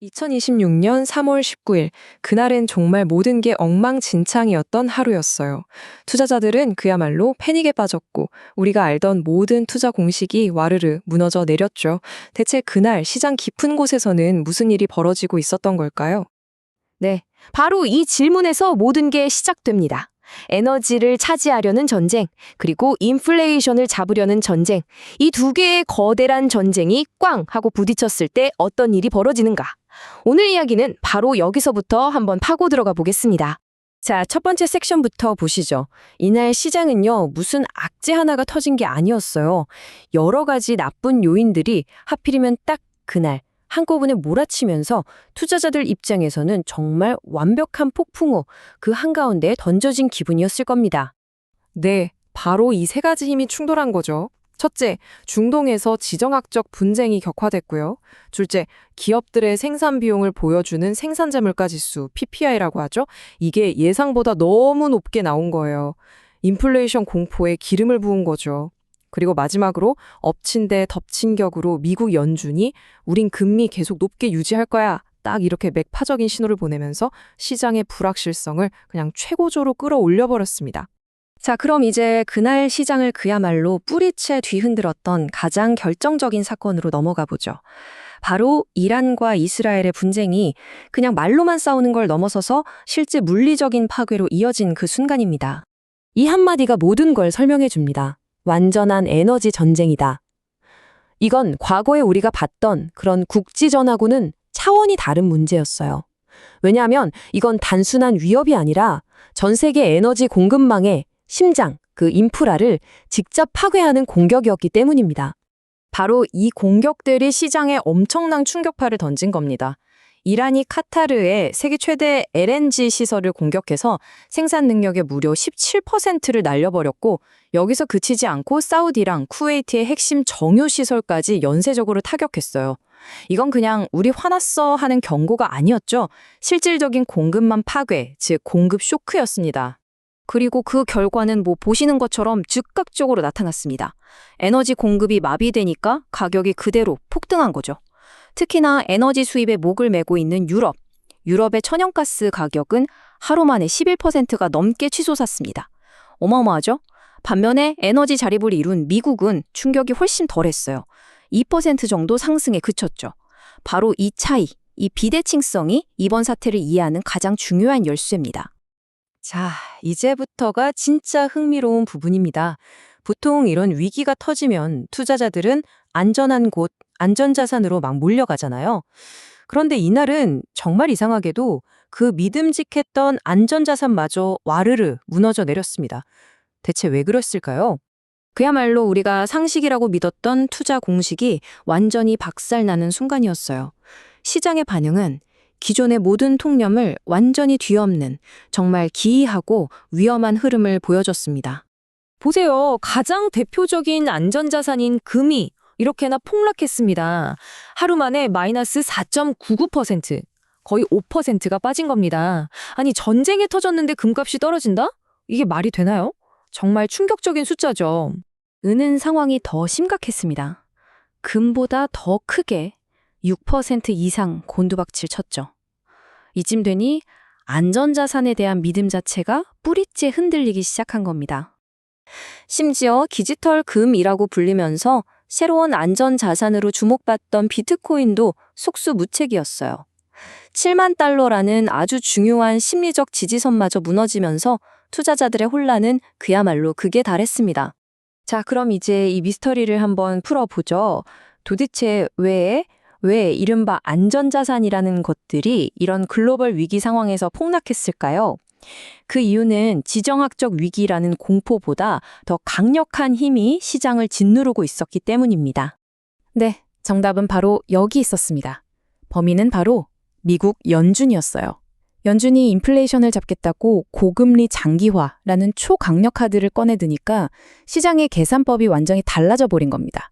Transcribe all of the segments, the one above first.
2026년 3월 19일, 그날은 정말 모든 게 엉망진창이었던 하루였어요. 투자자들은 그야말로 패닉에 빠졌고, 우리가 알던 모든 투자 공식이 와르르 무너져 내렸죠. 대체 그날 시장 깊은 곳에서는 무슨 일이 벌어지고 있었던 걸까요? 네, 바로 이 질문에서 모든 게 시작됩니다. 에너지를 차지하려는 전쟁, 그리고 인플레이션을 잡으려는 전쟁, 이 두 개의 거대한 전쟁이 꽝 하고 부딪혔을 때 어떤 일이 벌어지는가? 오늘 이야기는 바로 여기서부터 한번 파고 들어가 보겠습니다. 자, 첫 번째 섹션부터 보시죠. 이날 시장은요, 무슨 악재 하나가 터진 게 아니었어요. 여러 가지 나쁜 요인들이 하필이면 딱 그날 한꺼번에 몰아치면서 투자자들 입장에서는 정말 완벽한 폭풍우, 그 한가운데에 던져진 기분이었을 겁니다. 네, 바로 이 세 가지 힘이 충돌한 거죠. 첫째, 중동에서 지정학적 분쟁이 격화됐고요. 둘째, 기업들의 생산 비용을 보여주는 생산자 물가지수, PPI라고 하죠. 이게 예상보다 너무 높게 나온 거예요. 인플레이션 공포에 기름을 부은 거죠. 그리고 마지막으로 엎친 데 덮친 격으로 미국 연준이 우린 금리 계속 높게 유지할 거야. 딱 이렇게 맥파적인 신호를 보내면서 시장의 불확실성을 그냥 최고조로 끌어올려 버렸습니다. 자, 그럼 이제 그날 시장을 그야말로 뿌리채 뒤흔들었던 가장 결정적인 사건으로 넘어가 보죠. 바로 이란과 이스라엘의 분쟁이 그냥 말로만 싸우는 걸 넘어서서 실제 물리적인 파괴로 이어진 그 순간입니다. 이 한마디가 모든 걸 설명해 줍니다. 완전한 에너지 전쟁이다. 이건 과거에 우리가 봤던 그런 국지전하고는 차원이 다른 문제였어요. 왜냐하면 이건 단순한 위협이 아니라 전 세계 에너지 공급망의 심장, 그 인프라를 직접 파괴하는 공격이었기 때문입니다. 바로 이 공격들이 시장에 엄청난 충격파를 던진 겁니다. 이란이 카타르의 세계 최대 LNG 시설을 공격해서 생산 능력의 무려 17%를 날려버렸고, 여기서 그치지 않고 사우디랑 쿠웨이트의 핵심 정유 시설까지 연쇄적으로 타격했어요. 이건 그냥 우리 화났어 하는 경고가 아니었죠. 실질적인 공급망 파괴, 즉 공급 쇼크였습니다. 그리고 그 결과는 보시는 것처럼 즉각적으로 나타났습니다. 에너지 공급이 마비되니까 가격이 그대로 폭등한 거죠. 특히나 에너지 수입에 목을 메고 있는 유럽의 천연가스 가격은 하루 만에 11%가 넘게 치솟았습니다. 어마어마하죠? 반면에 에너지 자립을 이룬 미국은 충격이 훨씬 덜했어요. 2% 정도 상승에 그쳤죠. 바로 이 차이, 이 비대칭성이 이번 사태를 이해하는 가장 중요한 열쇠입니다. 자, 이제부터가 진짜 흥미로운 부분입니다. 보통 이런 위기가 터지면 투자자들은 안전한 곳, 안전자산으로 막 몰려가잖아요. 그런데 이날은 정말 이상하게도 그 믿음직했던 안전자산마저 와르르 무너져 내렸습니다. 대체 왜 그랬을까요? 그야말로 우리가 상식이라고 믿었던 투자 공식이 완전히 박살나는 순간이었어요. 시장의 반응은 기존의 모든 통념을 완전히 뒤엎는 정말 기이하고 위험한 흐름을 보여줬습니다. 보세요. 가장 대표적인 안전자산인 금이 이렇게나 폭락했습니다. 하루 만에 마이너스 4.99%, 거의 5%가 빠진 겁니다. 아니, 전쟁이 터졌는데 금값이 떨어진다? 이게 말이 되나요? 정말 충격적인 숫자죠. 은은 상황이 더 심각했습니다. 금보다 더 크게 6% 이상 곤두박질 쳤죠. 이쯤 되니 안전자산에 대한 믿음 자체가 뿌리째 흔들리기 시작한 겁니다. 심지어 디지털 금이라고 불리면서 새로운 안전자산으로 주목받던 비트코인도 속수무책이었어요. 7만 달러라는 아주 중요한 심리적 지지선마저 무너지면서 투자자들의 혼란은 그야말로 극에 달했습니다. 자, 그럼 이제 이 미스터리를 한번 풀어보죠. 도대체 왜 이른바 안전자산이라는 것들이 이런 글로벌 위기 상황에서 폭락했을까요? 그 이유는 지정학적 위기라는 공포보다 더 강력한 힘이 시장을 짓누르고 있었기 때문입니다. 네, 정답은 바로 여기 있었습니다. 범인은 바로 미국 연준이었어요. 연준이 인플레이션을 잡겠다고 고금리 장기화라는 초강력 카드를 꺼내드니까 시장의 계산법이 완전히 달라져 버린 겁니다.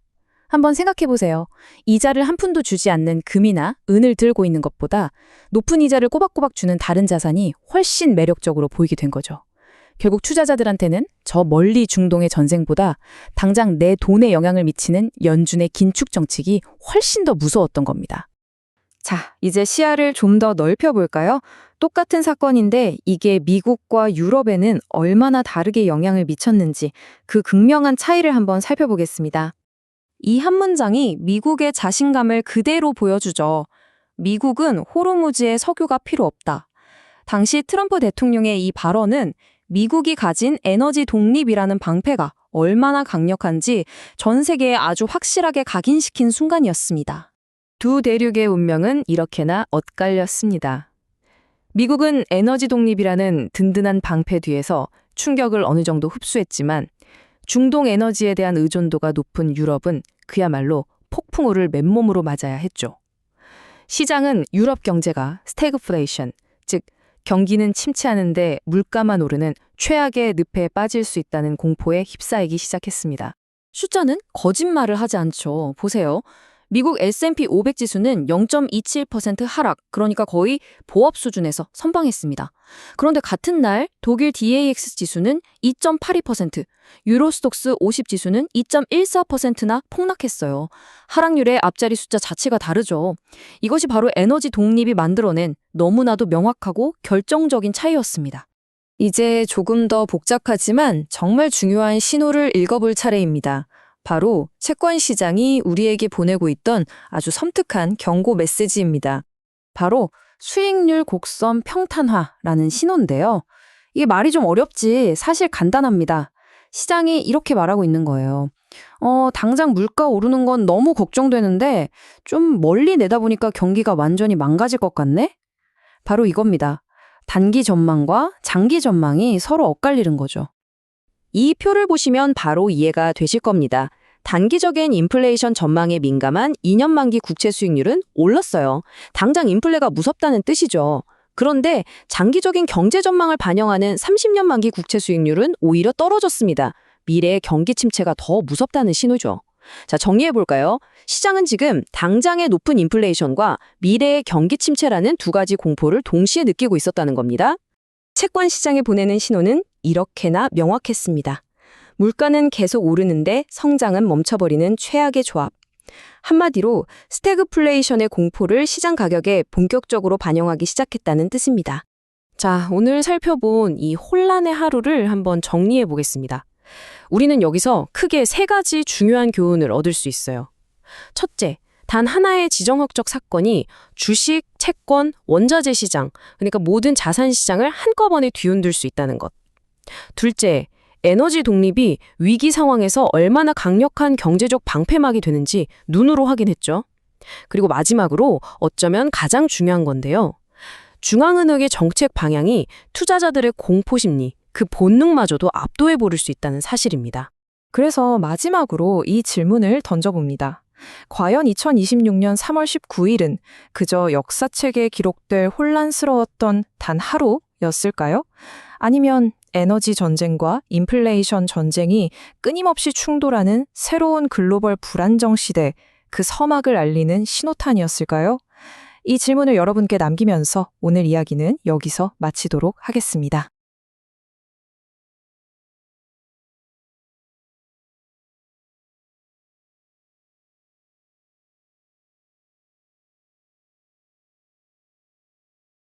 한번 생각해 보세요. 이자를 한 푼도 주지 않는 금이나 은을 들고 있는 것보다 높은 이자를 꼬박꼬박 주는 다른 자산이 훨씬 매력적으로 보이게 된 거죠. 결국 투자자들한테는 저 멀리 중동의 전쟁보다 당장 내 돈에 영향을 미치는 연준의 긴축 정책이 훨씬 더 무서웠던 겁니다. 자, 이제 시야를 좀 더 넓혀볼까요? 똑같은 사건인데 이게 미국과 유럽에는 얼마나 다르게 영향을 미쳤는지 그 극명한 차이를 한번 살펴보겠습니다. 이 한 문장이 미국의 자신감을 그대로 보여주죠. 미국은 호르무즈의 석유가 필요 없다. 당시 트럼프 대통령의 이 발언은 미국이 가진 에너지 독립이라는 방패가 얼마나 강력한지 전 세계에 아주 확실하게 각인시킨 순간이었습니다. 두 대륙의 운명은 이렇게나 엇갈렸습니다. 미국은 에너지 독립이라는 든든한 방패 뒤에서 충격을 어느 정도 흡수했지만 중동 에너지에 대한 의존도가 높은 유럽은 그야말로 폭풍우를 맨몸으로 맞아야 했죠. 시장은 유럽 경제가 스태그플레이션, 즉 경기는 침체하는데 물가만 오르는 최악의 늪에 빠질 수 있다는 공포에 휩싸이기 시작했습니다. 숫자는 거짓말을 하지 않죠. 보세요. 미국 S&P 500 지수는 0.27% 하락, 그러니까 거의 보합 수준에서 선방했습니다. 그런데 같은 날 독일 DAX 지수는 2.82%, 유로스톡스 50 지수는 2.14%나 폭락했어요. 하락률의 앞자리 숫자 자체가 다르죠. 이것이 바로 에너지 독립이 만들어낸 너무나도 명확하고 결정적인 차이였습니다. 이제 조금 더 복잡하지만 정말 중요한 신호를 읽어볼 차례입니다. 바로 채권 시장이 우리에게 보내고 있던 아주 섬뜩한 경고 메시지입니다. 바로 수익률 곡선 평탄화라는 신호인데요. 이게 말이 좀 어렵지 사실 간단합니다. 시장이 이렇게 말하고 있는 거예요. 당장 물가 오르는 건 너무 걱정되는데 좀 멀리 내다보니까 경기가 완전히 망가질 것 같네? 바로 이겁니다. 단기 전망과 장기 전망이 서로 엇갈리는 거죠. 이 표를 보시면 바로 이해가 되실 겁니다. 단기적인 인플레이션 전망에 민감한 2년 만기 국채 수익률은 올랐어요. 당장 인플레가 무섭다는 뜻이죠. 그런데 장기적인 경제 전망을 반영하는 30년 만기 국채 수익률은 오히려 떨어졌습니다. 미래의 경기 침체가 더 무섭다는 신호죠. 자, 정리해볼까요? 시장은 지금 당장의 높은 인플레이션과 미래의 경기 침체라는 두 가지 공포를 동시에 느끼고 있었다는 겁니다. 채권 시장에 보내는 신호는 이렇게나 명확했습니다. 물가는 계속 오르는데 성장은 멈춰버리는 최악의 조합. 한마디로 스태그플레이션의 공포를 시장 가격에 본격적으로 반영하기 시작했다는 뜻입니다. 자, 오늘 살펴본 이 혼란의 하루를 한번 정리해 보겠습니다. 우리는 여기서 크게 세 가지 중요한 교훈을 얻을 수 있어요. 첫째, 단 하나의 지정학적 사건이 주식, 채권, 원자재 시장, 그러니까 모든 자산 시장을 한꺼번에 뒤흔들 수 있다는 것. 둘째, 에너지 독립이 위기 상황에서 얼마나 강력한 경제적 방패막이 되는지 눈으로 확인했죠. 그리고 마지막으로 어쩌면 가장 중요한 건데요. 중앙은행의 정책 방향이 투자자들의 공포심리, 그 본능마저도 압도해 버릴 수 있다는 사실입니다. 그래서 마지막으로 이 질문을 던져봅니다. 과연 2026년 3월 19일은 그저 역사책에 기록될 혼란스러웠던 단 하루였을까요? 아니면 에너지 전쟁과 인플레이션 전쟁이 끊임없이 충돌하는 새로운 글로벌 불안정 시대, 그 서막을 알리는 신호탄이었을까요? 이 질문을 여러분께 남기면서 오늘 이야기는 여기서 마치도록 하겠습니다.